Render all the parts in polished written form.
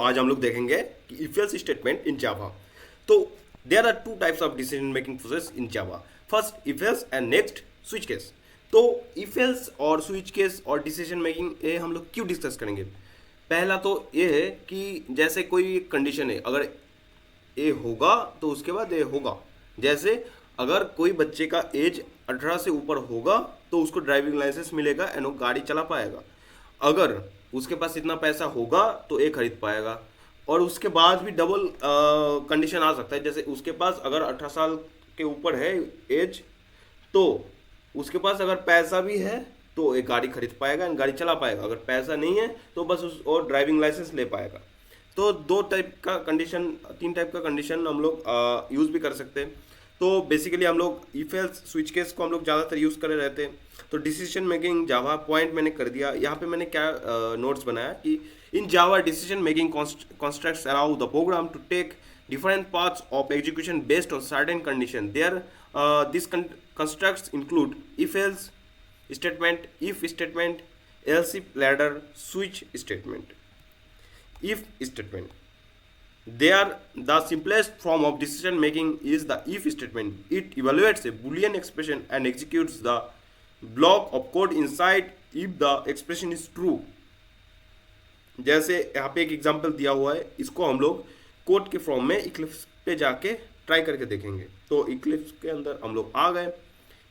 आज हम लोग देखेंगे कि if else statement in Java. तो there are two types of decision making process in Java. First if else and next switch case. तो if else और स्विच केस और डिसीजन मेकिंग ये हम लोग क्यों डिस्कस करेंगे। पहला तो ये है कि जैसे कोई कंडीशन है, अगर ए होगा तो उसके बाद ए होगा। जैसे अगर कोई बच्चे का एज 18 से ऊपर होगा तो उसको ड्राइविंग लाइसेंस मिलेगा एंड वो गाड़ी चला पाएगा। अगर उसके पास इतना पैसा होगा तो ए खरीद पाएगा। और उसके बाद भी डबल कंडीशन आ सकता है, जैसे उसके पास अगर 18 साल के ऊपर है एज, तो उसके पास अगर पैसा भी है तो एक गाड़ी खरीद पाएगा एंड गाड़ी चला पाएगा। अगर पैसा नहीं है तो बस उस और ड्राइविंग लाइसेंस ले पाएगा। तो दो टाइप का कंडीशन, तीन टाइप का कंडीशन हम लोग यूज़ भी कर सकते हैं। तो बेसिकली हम लोग इफ एल्स स्विच केस को हम लोग ज़्यादातर यूज़ करे रहते हैं। तो डिसीजन मेकिंग जावा पॉइंट मैंने कर दिया। यहाँ पे मैंने क्या नोट्स बनाया कि in Java decision making constructs allow the program to take different paths of execution based on certain condition. These constructs include if else statement, if statement, else if ladder, switch statement. If statement, they are the simplest form of decision making is the if statement. It evaluates a boolean expression and executes the block of code inside if the expression is true. जैसे यहाँ पे एक example दिया हुआ है, इसको हम लोग कोड के फॉर्म में इक्लिप्स पे जाके ट्राई करके देखेंगे। तो इक्लिप्स के अंदर हम लोग आ गए,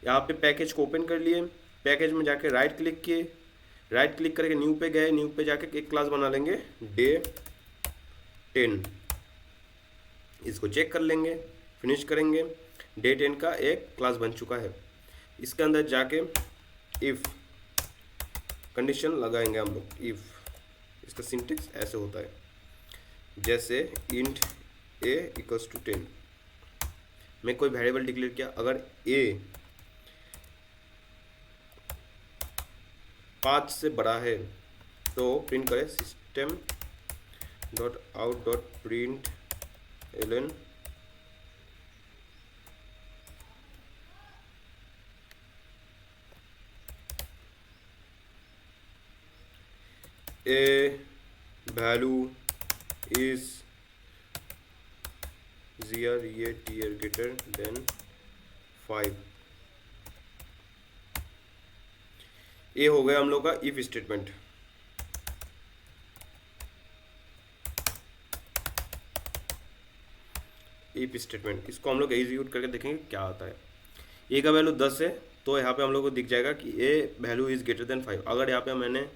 यहाँ पे पैकेज को ओपन कर लिए, पैकेज में जाके राइट क्लिक किए, राइट क्लिक करके न्यू पे गए, न्यू पे जाके एक क्लास बना लेंगे डे 10। इसको चेक कर लेंगे, फिनिश करेंगे। डे 10 का एक क्लास बन चुका है। इसके अंदर जाके इफ कंडीशन लगाएंगे हम लोग। इफ, इसका सिंटेक्स ऐसे होता है, जैसे इंट ए इक्वल्स टू 10। मैं कोई वेरिएबल डिक्लेयर किया, अगर ए 5 से बड़ा है तो प्रिंट करें system dot out dot println a value is 0 ये टीयर ग्रेटर देन 5। ये हो गया हम लोग का इफ स्टेटमेंट। इफ स्टेटमेंट, इसको हम लोग एग्जीक्यूट करके देखेंगे क्या आता है। ए का वैल्यू 10 है तो यहाँ पे हम लोग को दिख जाएगा कि ए वैल्यू इज ग्रेटर देन 5। अगर यहाँ पे मैंने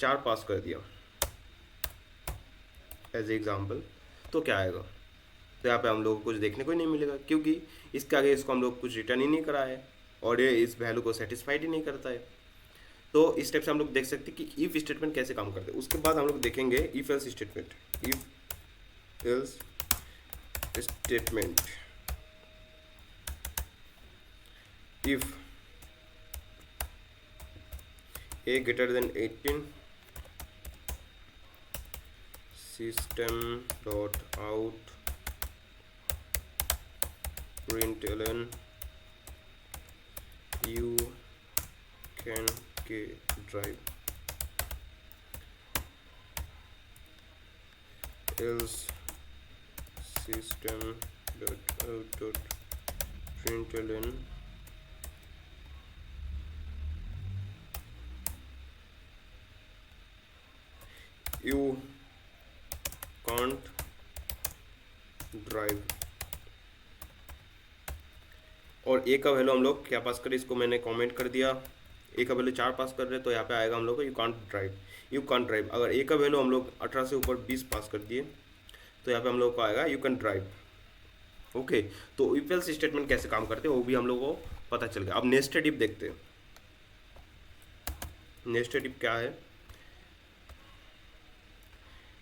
4 पास कर दिया एज एग्जाम्पल, तो क्या आएगा। तो यहाँ पे हम लोग को कुछ देखने को ही नहीं मिलेगा, क्योंकि इसके आगे इसको हम लोग कुछ रिटर्न ही नहीं करा है और ये इस वैल्यू को सेटिस्फाइड ही नहीं करता है। तो इस टाइप से हम लोग देख सकते हैं कि इफ स्टेटमेंट कैसे काम करते हैं। उसके बाद हम लोग देखेंगे if else statement. If else statement, if A greater then 18 system dot out println you can drive, else system dot out dot println you can't drive. और ए का वैल्यू हम लोग क्या पास करें, इसको मैंने कमेंट कर दिया। ए का वैल्यू 4 पास कर रहे हैं तो यहाँ पे आएगा हम लोग को you can't drive. You can't drive, अगर ए का वैल्यू हम लोग 18 से ऊपर 20 पास कर दिए तो यहाँ पे हम लोग को आएगा यू कैन ड्राइव। ओके, तो इफ एल्स स्टेटमेंट कैसे काम करते हैं वो भी हम लोग को पता चल गया। अब नेस्टेड इफ देखते हैं। नेस्टेड इफ क्या है।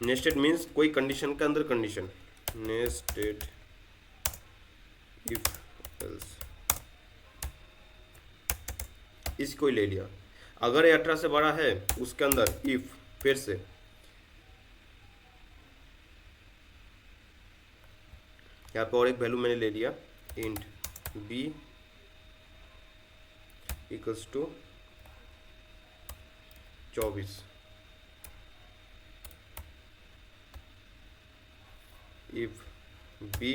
नेस्टेड मीन्स कोई कंडीशन के अंदर कंडीशन। नेस्टेड इफ एल्स, इसको ले लिया, अगर ये 18 से बड़ा है उसके अंदर इफ, फिर से यहाँ पे और एक वैल्यू मैंने ले लिया int b equals to 24। If b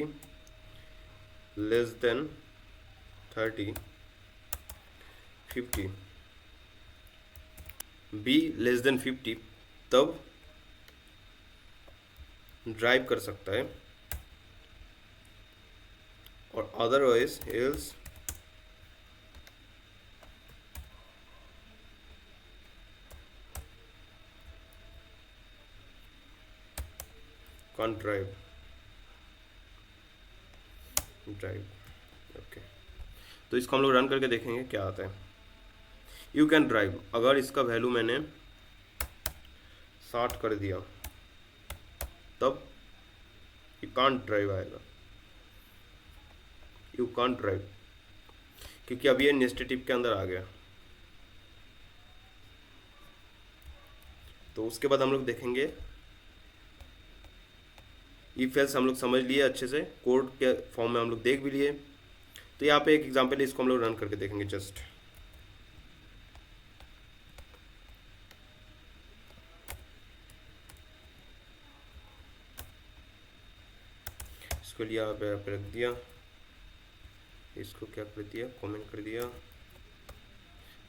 less than 30, 50, b less than 50, तब ड्राइव कर सकता है, और otherwise else can't drive. Okay, तो इसको हम लोग रन करके देखेंगे क्या आता है। यू कैन ड्राइव, अगर इसका वैल्यू मैंने 60 कर दिया तब यू कांट ड्राइव आएगा। यू कांट ड्राइव क्योंकि अभी ये नेस्टेड इफ के अंदर आ गया। तो उसके बाद हम लोग देखेंगे इफ एल्स हम लोग समझ लिए अच्छे से, कोड के फॉर्म में हम लोग देख भी लिए। तो यहाँ पे एक एग्जांपल है, इसको हम लोग रन करके देखेंगे जस्ट। इसको लिया पे रख दिया, इसको क्या कर दिया, कमेंट कर दिया।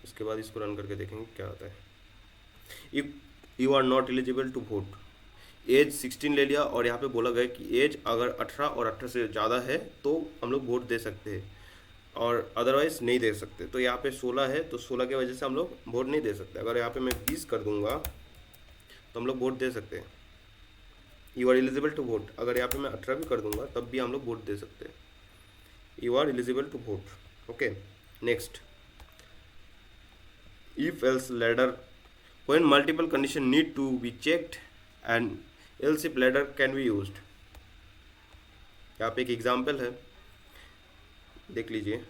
उसके बाद इसको रन करके देखेंगे क्या आता है। If you are not eligible to vote, age 16 ले लिया, और यहाँ पे बोला गया कि एज अगर 18 और 18 से ज़्यादा है तो हम लोग वोट दे सकते हैं, और अदरवाइज नहीं दे सकते। तो यहाँ पे 16 है, तो 16 की वजह से हम लोग वोट नहीं दे सकते। अगर यहाँ पे मैं 20 कर दूंगा तो हम लोग वोट दे सकते हैं। You are eligible to vote, अगर यहाँ पे मैं 18 भी कर दूंगा तब भी हम लोग वोट दे सकते हैं। You are eligible to vote. Okay, next, if else ladder, when multiple condition need to be checked and else if ladder can be used। यहाँ पे एक एग्जाम्पल है, देख लीजिए।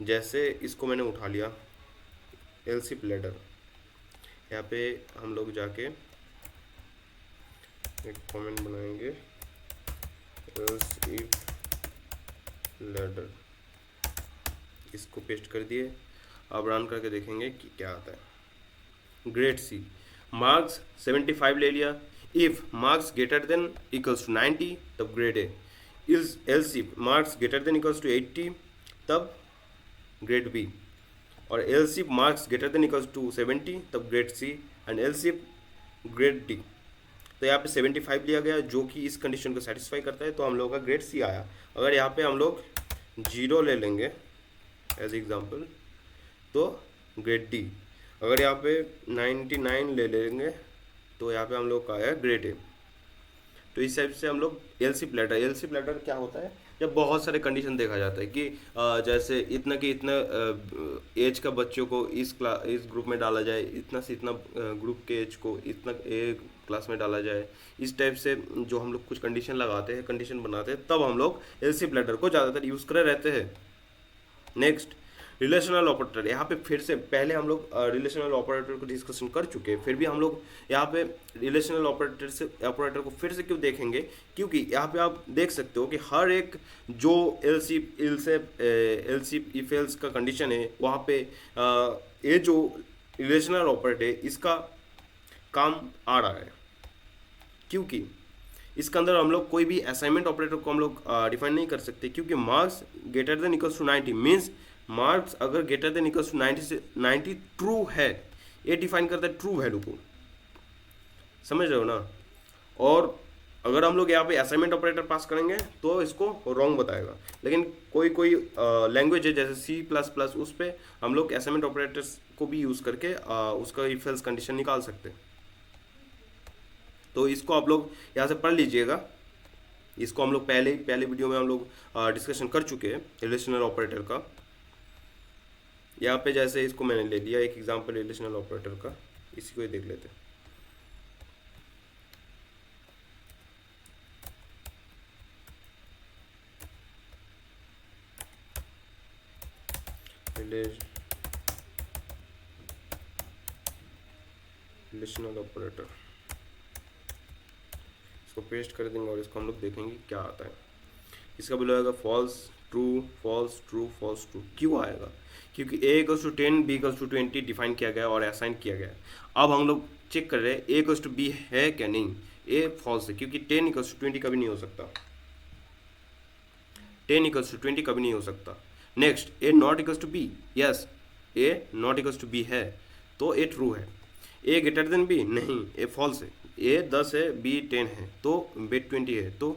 जैसे इसको मैंने उठा लिया else if ladder, यहाँ पे हम लोग जाके एक कमेंट बनाएंगे else if ladder, इसको पेस्ट कर दिए। अब रन करके देखेंगे कि क्या आता है। ग्रेड सी, मार्क्स 75 ले लिया। If marks greater than equals to 90 तब grade A. Is else if marks greater than equals to 80 तब ग्रेड बी, और else if marks greater than equals to 70 तब grade C, and else if grade D. तो यहाँ पे 75 लिया गया जो कि इस कंडीशन को सेटिस्फाई करता है, तो हम लोगों का ग्रेड सी आया। अगर यहाँ पे हम लोग 0 ले लेंगे एज एग्जाम्पल तो ग्रेड डी। अगर यहाँ पे 99 ले लेंगे तो यहाँ पे हम लोग का आया ग्रेड ए। तो इस टाइप से हम लोग एलसी प्लेटर क्या होता है, जब बहुत सारे कंडीशन देखा जाता है कि जैसे इतना कि इतना एज का बच्चों को इस ग्रुप में डाला जाए, इतना से इतना ग्रुप के एज को इतना क्लास में डाला जाए। इस टाइप से जो हम लोग कुछ कंडीशन लगाते हैं, कंडीशन बनाते हैं, तब हम लोग एलसी प्लेटर को ज़्यादातर यूज़ करे रहते हैं। Next, relational operator. यहाँ पे फिर से पहले हम लोग रिलेशनल ऑपरेटर को डिस्कशन कर चुके हैं, फिर भी हम लोग यहाँ पे रिलेशनल ऑपरेटर को फिर से क्यों देखेंगे, क्योंकि यहाँ पे आप देख सकते हो कि हर एक जो एल्स इफ एल्स का कंडीशन है, वहाँ पे ये जो रिलेशनल ऑपरेटर है इसका काम आ रहा है, क्योंकि इसके अंदर हम लोग कोई भी असाइनमेंट ऑपरेटर को हम लोग डिफाइन नहीं कर सकते, क्योंकि marks greater than equals to 90 means marks अगर ग्रेटर देन इक्वल्स टू 90 से 90 ट्रू है, ये डिफाइन करता है ट्रू वैल्यू को, समझ रहे हो ना। और अगर हम लोग यहाँ पे असाइनमेंट ऑपरेटर पास करेंगे तो इसको रॉन्ग बताएगा, लेकिन कोई लैंग्वेज है जैसे C++, उस पर हम लोग असाइनमेंट ऑपरेटर्स को भी यूज़ करके उसका इफ एल्स कंडीशन निकाल सकते हैं। तो इसको आप लोग यहाँ से पढ़ लीजिएगा। इसको हम लोग पहले वीडियो में हम लोग डिस्कशन कर चुके हैं रिलेशनल ऑपरेटर का। यहाँ पे जैसे इसको मैंने ले लिया एक एग्जांपल रिलेशनल ऑपरेटर का, इसी को ही देख लेते हैं। रिलेशनल ऑपरेटर, इसको पेस्ट कर देंगे और इसको हम लोग देखेंगे क्या आता है। इसका बिलो आएगा false true false true false true. क्यों आएगा, क्योंकि a equals to 10 b equals to 20 define किया गया और असाइन किया गया। अब हम लोग चेक कर रहे हैं a इक्वल्स टू b है क्या नहीं। ए फॉल्स है क्योंकि 10 इक्वल्स टू 20 कभी नहीं हो सकता, 10 इक्वल्स टू 20 कभी नहीं हो सकता। Next, A not equals to B, yes A not equals to B है तो ए ट्रू है। ए ग्रेटर देन बी, नहीं ए फॉल्स है। ए 10 है, बी 10 है तो बी 20 है, तो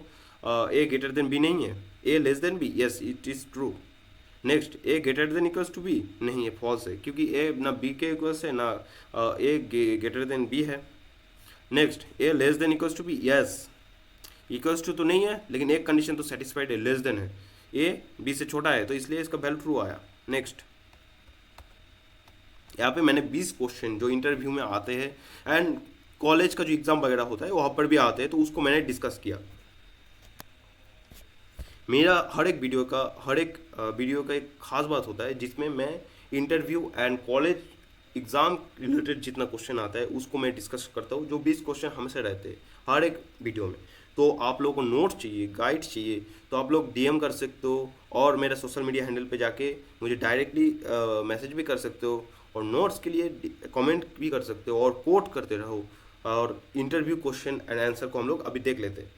ए ग्रेटर देन बी नहीं है। A less than B, yes it is true. Next, A greater than equals to B, नहीं ये फॉल्स है क्योंकि ए ना बी के इक्वल्स है ना ए ग्रेटर देन बी है। Next, A less than equals to B, yes equals to तो नहीं है लेकिन एक कंडीशन तो सेटिस्फाइड है, लेस देन है, ए बी से छोटा है तो इसलिए इसका वैल्यू ट्रू आया। नेक्स्ट, यहाँ पे मैंने 20 क्वेश्चन जो इंटरव्यू में आते हैं एंड कॉलेज का जो एग्जाम वगैरह होता है वहाँ पर भी आते हैं तो उसको मैंने डिस्कस किया। मेरा हर एक वीडियो का एक खास बात होता है जिसमें मैं interview and college exam related जितना क्वेश्चन आता है उसको मैं डिस्कस करता हूँ, जो 20 क्वेश्चन हमेशा रहते हैं हर एक वीडियो में। तो आप लोगों को नोट्स चाहिए, गाइड चाहिए तो आप लोग डीएम कर सकते हो और मेरा सोशल मीडिया हैंडल पे जाके मुझे डायरेक्टली मैसेज भी कर सकते हो और नोट्स के लिए कमेंट भी कर सकते हो और कोट करते रहो। और इंटरव्यू क्वेश्चन एंड आंसर को हम लोग अभी देख लेते हैं।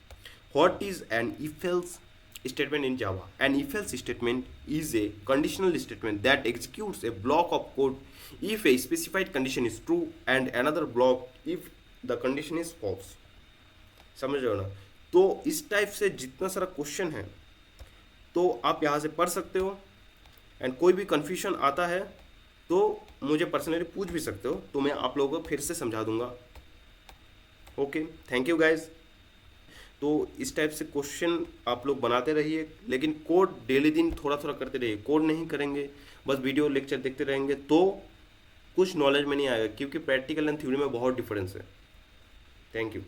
What is an if else statement in Java? An if else statement is a conditional statement that executes a block of code if a specified condition is true and another block if the condition is false। समझ रहे हो ना? तो इस type से जितना सारा question है तो आप यहाँ से पढ़ सकते हो एंड कोई भी कन्फ्यूजन आता है तो मुझे पर्सनली पूछ भी सकते हो, तो मैं आप लोगों को फिर से समझा दूंगा। Okay, thank you guys. तो इस टाइप से क्वेश्चन आप लोग बनाते रहिए लेकिन कोड डेली दिन थोड़ा थोड़ा करते रहिए। कोड नहीं करेंगे, बस वीडियो लेक्चर देखते रहेंगे तो कुछ नॉलेज में नहीं आएगा क्योंकि प्रैक्टिकल एंड थ्योरी में बहुत डिफरेंस है। Thank you.